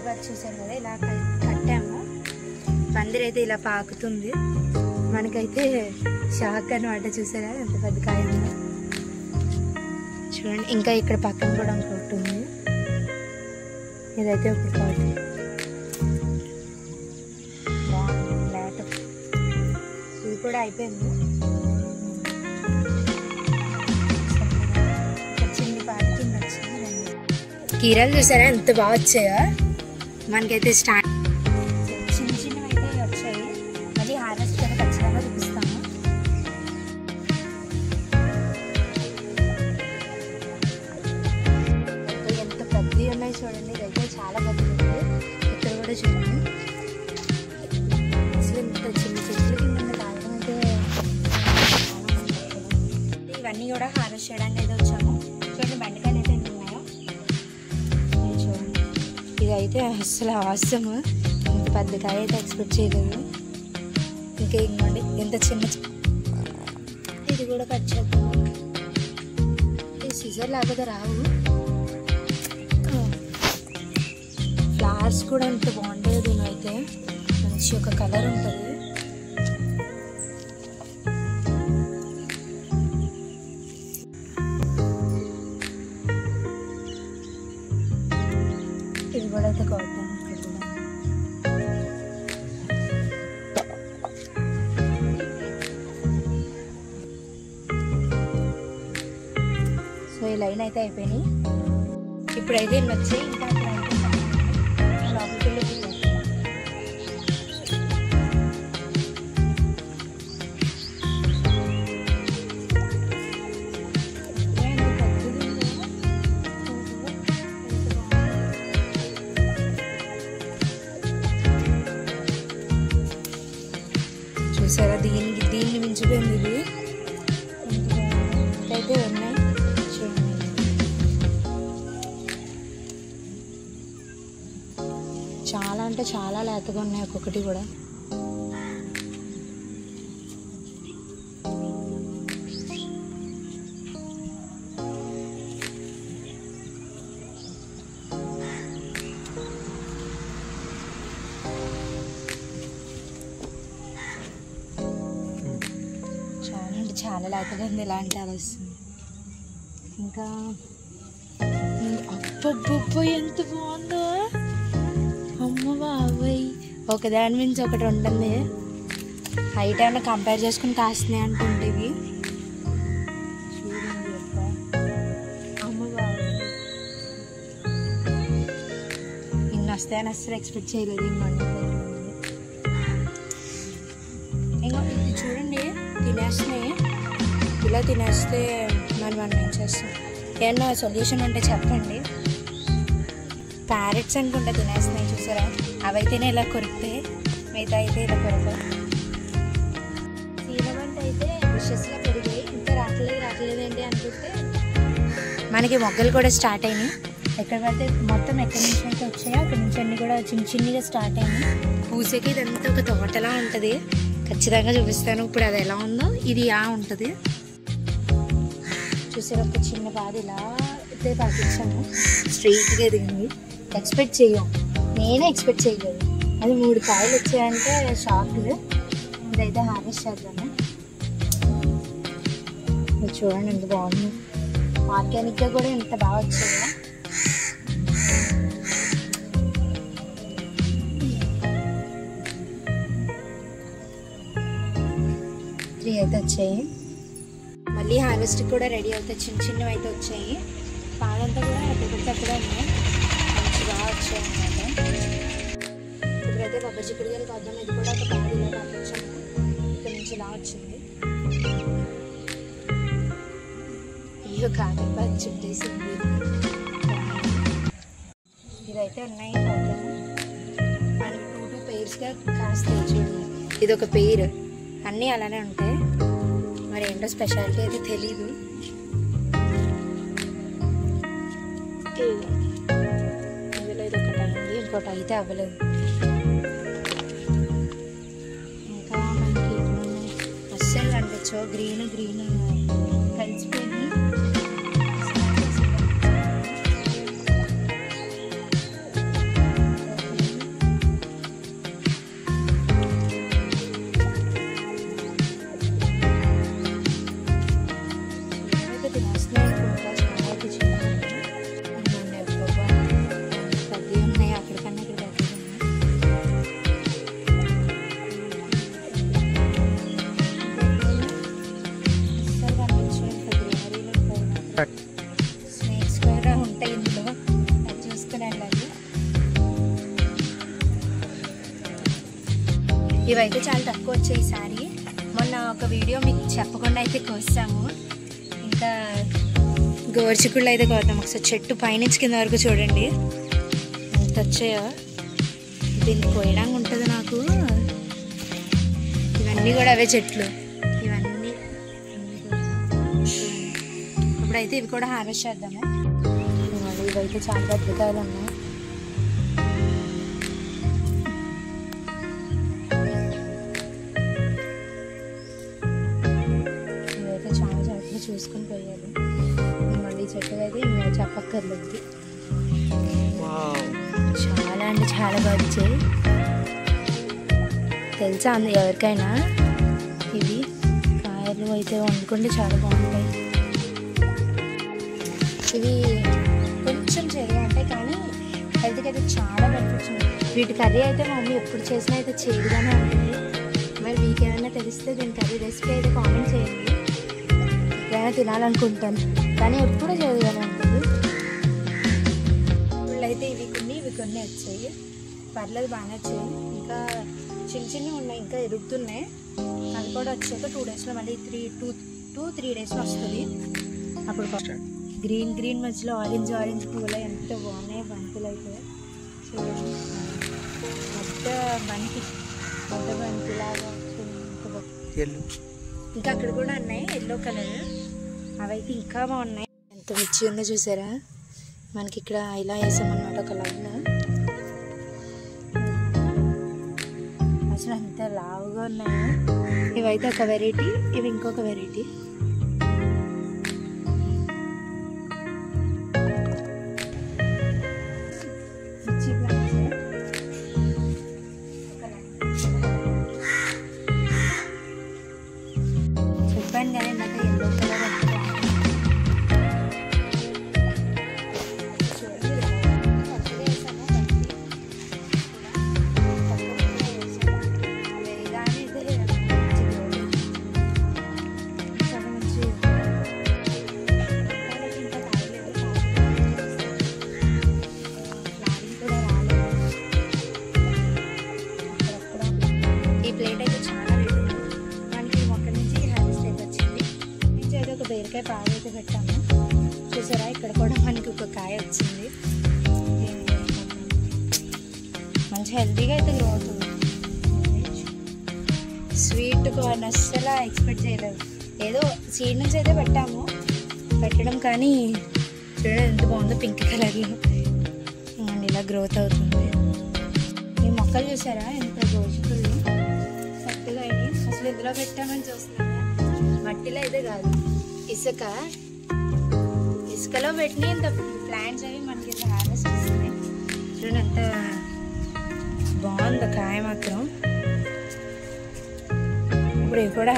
Bath చూసారు కదా, ఇలా కట్టాము. పందిరైతే ఇలా పాకుతుంది. మనకైతే షాక్ అనమాట. చూసారా ఎంత పెద్ద కాయ ఉందో చూడండి. ఇంకా ఇక్కడ పక్కన కూడా ఇంకొకటి ఉంది. ఇదైతే ఒక కాయ లేట. ఇది కూడా అయిపోయింది. చిన్ని పాటి కింద వచ్చింది. కీరాలు చూసారా ఎంత బాగా వచ్చాయో. మనకైతే స్టార్ట్ చిన్న చిన్నవి అయితే వచ్చాయి. మళ్ళీ హార్వెస్ట్ కూడా ఖచ్చితంగా చూపిస్తాము. ఎంత పెద్దవి ఉన్నాయి చూడండి. ఇదైతే చాలా పెద్దది ఉంది. ఇక్కడ కూడా చూడండి. అసలు ఇంత చిన్న చెట్లు కింద తాగడం అయితే ఇవన్నీ కూడా హార్వెస్ట్ చేయడానికి అయితే వచ్చాము. చూడండి బెండకాయలు అయితే ఎన్ని ఉన్నాయో చూడండి. ఇదైతే అసలు అవసరం. ఇంత పెద్ద కాయ అయితే ఎక్స్పెక్ట్ చేయలేదు. ఇంకా ఇంకోండి ఎంత చిన్న. ఇది కూడా కట్ చేద్దాము. ఈ సీజర్ లాగా రావు. ఫ్లవర్స్ కూడా ఎంత బాగుంటాయి. దీనివైతే మంచి ఒక కలర్ ఉంటుంది. ఇది కూడా అయితే కొడతాను. సో ఈ లైన్ అయితే అయిపోయినాయి. ఇప్పుడైతే ఇల్లు వచ్చాయి. ఇంకా అక్కడ అయితే లోపలికి వెళ్ళి చూసారా. దీన్ని మించిపోయింది ఇది. అయితే ఉన్నాయి చాలా అంటే చాలా లేతగా ఉన్నాయి ఒక్కొక్కటి కూడా. చాలా లేతగా ఉంది. ఇలా అంటే అలా వస్తుంది. ఇంకా అబ్బబ్బబ్బో ఎంత బాగుందో. అమ్మ బాబాయ్, ఒకదాని మించి ఒకటి ఉంటుంది. హైట్ ఏమైనా కంపేర్ చేసుకుని కాస్తున్నాయి అనుకుంటే ఇవి. చూడండి అక్క. అమ్మ బాబాయ్ ఇన్ని వస్తాయని అస్సలు ఎక్స్పెక్ట్ చేయలేదు. ఇంకా ఇది చూడండి తినేస్తున్నాయి. ఇలా తినేస్తే మనం ఏం చేస్తాం? ఏమన్నా సొల్యూషన్ ఉంటే చెప్పండి. ప్యారెట్స్ అనుకుంటా తినేస్తున్నాయి చూసారా. అవైతేనే ఇలా కొరికితే, మిగతా అయితే ఇలా కొరకవు. సీనమంట అయితే బుషెస్లో పెరిగాయి. ఇంకా రావట్లేదు ఏంటి అనుకుంటే మనకి మొగ్గలు కూడా స్టార్ట్ అయినాయి. ఎక్కడ పడితే మొత్తం ఎక్కడి నుంచి అయితే వచ్చాయో అక్కడి నుంచి అన్నీ కూడా చిన్నగా స్టార్ట్ అయినాయి. పూసేకి ఇదంతా ఒక తోటలా ఉంటుంది. ఖచ్చితంగా చూపిస్తాను ఇప్పుడు అది ఎలా ఉందో. ఇది ఉంటుంది చూసారు. ఒక చిన్న బాధ ఇలా అయితే పాటించాను. స్ట్రైట్గా ఎదిగింది. ఎక్స్పెక్ట్ చేయం. నేనే ఎక్స్పెక్ట్ చేయలేదు. అది 3 కాయలు వచ్చాయంటే షాక్. ఇదైతే హార్వెస్ట్ చేద్దాము. చూడండి ఎంత బాగుంది. ఆర్గానిక్గా కూడా ఎంత బాగా వచ్చాయో. అయితే వచ్చాయి. మళ్ళీ హార్వెస్ట్ కూడా రెడీ అవుతాయి. చిన్నవి అయితే వచ్చాయి. పాలంతా కూడా ఎక్కడికక్కడ ఉన్నాయి. మంచి బాగా వచ్చాయి అన్నమాట. ఇప్పుడైతే బొబ్బ చిక్కుడుకాయలు కొద్దాం. ఇది కూడా ఒక బాగా ఇలా పంపించాము. ఇక్కడ నుంచి ఇలా వచ్చింది. అయ్యో కాదు బాగా చుట్టేసింది. ఇదైతే ఉన్నాయి కొద్దాము. మనకి 2 pairsగా కాస్తాయి చూడండి. ఇది ఒక పెయిర్. అన్నీ అలానే ఉంటాయి. మరి ఏంటో స్పెషాలిటీ అయితే తెలీదు. ఇందులో ఇది ఒకటి అయింది, ఇంకోటి అయితే అవ్వలేదు. ఇంకా మనకి అస్సలు కనిపించవు. గ్రీన్ కలిసిపోయింది. ఇవైతే చాలా తక్కువ వచ్చాయి ఈసారి. మొన్న ఒక వీడియో మీకు చెప్పకుండా అయితే కోసాము. ఇంకా గోరుచిక్కుళ్ళు అయితే కోద్దాం. ఒకసారి చెట్టు పైనుంచి కింద వరకు చూడండి ఎంత వచ్చాయో. దీన్ని కోయడానికి ఉంటుంది నాకు. ఇవన్నీ కూడా అవే చెట్లు ఇవన్నీ. ఇప్పుడైతే ఇవి కూడా హార్వెస్ట్ చేద్దాము. ఇవైతే చాలా పెద్ద కాయలు ఉన్నాయి. ఇవైతే చాలా జాగ్రత్తగా చూసుకొని పోయాలి. మళ్ళీ చెట్టుగా అయితే చెప్పక్కర్లేదు. చాలా అంటే చాలా బాగా వచ్చాయి తెలుసా ఎవరికైనా. ఇవి కాయలు అయితే వండుకుంటే చాలా బాగుంటాయి. ఇవి కొంచెం చేదుగా ఉంటాయి కానీ హెల్త్కి అయితే చాలా బెనిఫిట్స్ ఉంటాయి. వీటి కర్రీ అయితే మా మమ్మీ ఎప్పుడు చేసినా అయితే చేదుగానే ఉంటుంది. మరి మీకు ఏమైనా తెలిస్తే దీని కర్రీ రెసిపీ అయితే కామెంట్ చేయండి. ఎప్పుడైనా తినాలనుకుంటాను కానీ ఎప్పుడు చేదుగానే ఉంటుంది. ఇప్పుడైతే ఇవి కొన్ని వచ్చాయి. పర్లేదు బాగానే వచ్చాయి. ఇంకా చిన్నవి ఉన్నాయి ఇంకా ఎరుగుతున్నాయి. అది కూడా వచ్చాక 2 డేస్లో మళ్ళీ 3 డేస్లో వస్తుంది. అప్పుడు గ్రీన్ మధ్యలో ఆరెంజ్ పూలు ఎంత బాగున్నాయి బంతులు అయితే చూడండి. పెద్ద బంతిలాగా ఇంకా అక్కడ కూడా ఉన్నాయి ఎల్లో కలర్. అవైతే ఇంకా బాగున్నాయి. ఎంత మిర్చి ఉందో చూసారా. మనకి ఇక్కడ ఇలా వేసామన్నమాట ఒక లైన్. అసలు అంత లావుగా ఉన్నాయో. ఇవైతే ఒక వెరైటీ, ఇవి ఇంకొక వెరైటీ. చెప్పాను కానీ నాకు ఎల్లో కలర్ బీరకాయ పాలు అయితే పెట్టాము చూసారా. ఇక్కడ కూడా మనకి ఒక కాయ వచ్చింది. మంచి హెల్తీగా అయితే గ్రో అవుతుంది. స్వీట్ కార్న్ అస్సలు ఎక్స్పెక్ట్ చేయలేదు. ఏదో సీడ్ నుంచి అయితే పెట్టడం కానీ చూడండి ఎంత బాగుందో పింక్ కలర్లో. అండ్ ఇలా గ్రోత్ అవుతుంది. ఈ మొక్కలు చూసారా ఎంత గోచిక్కుళ్ళు చక్కగా అయ్యి. అసలు ఇందులో పెట్టామని చూస్తున్నాను. మట్టిలో అయితే కాదు ఇసుకలో పెట్టిన ఇంత ప్లాంట్స్ అవి మనకి ఇంత హార్వెస్ట్ ఇస్తున్నాయి. చూడండి ఎంత బాగుంది కాయ మాత్రం. ఇప్పుడు ఇవి కూడా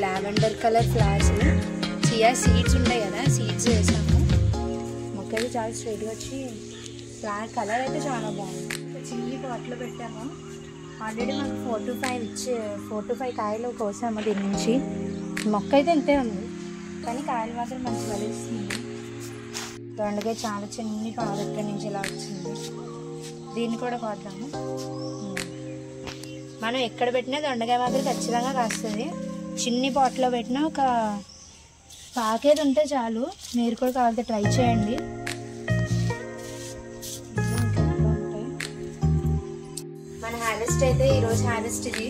lavender colour flowers, chia seeds ఉంటాయి కదా, సీడ్స్ వేసాము. మొక్కలు చాలా స్ట్రైట్గా వచ్చి ఫ్లవర్ కలర్ అయితే చాలా బాగుంది. చిన్ని పాట్లో పెట్టాము. ఆల్రెడీ మాకు 4 to 5 కాయలు కోసాము దీని నుంచి. మొక్క అయితే ఇంతే ఉంది కానీ కాయలు మాత్రం మంచి వలిస్తుంది. దొండకాయ చాలా చిన్ని పాదక్క నుంచి ఇలా వచ్చింది. దీన్ని కూడా కోద్దాము. మనం ఎక్కడ పెట్టినా దొండకాయ మాత్రం ఖచ్చితంగా కాస్తుంది. చిన్ని పాట్లో పెట్టినా ఒక పాకేది ఉంటే చాలు. మీరు కూడా కావాలంటే ట్రై చేయండి. మన హార్వెస్ట్ అయితే ఈరోజు హార్వెస్ట్ ఇది.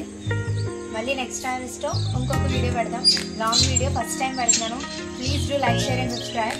మళ్ళీ నెక్స్ట్ హార్వెస్ట్లో ఇంకొక వీడియో పెడదాం. లాంగ్ వీడియో ఫస్ట్ టైం పెడుతున్నాను. Please do like, share and subscribe.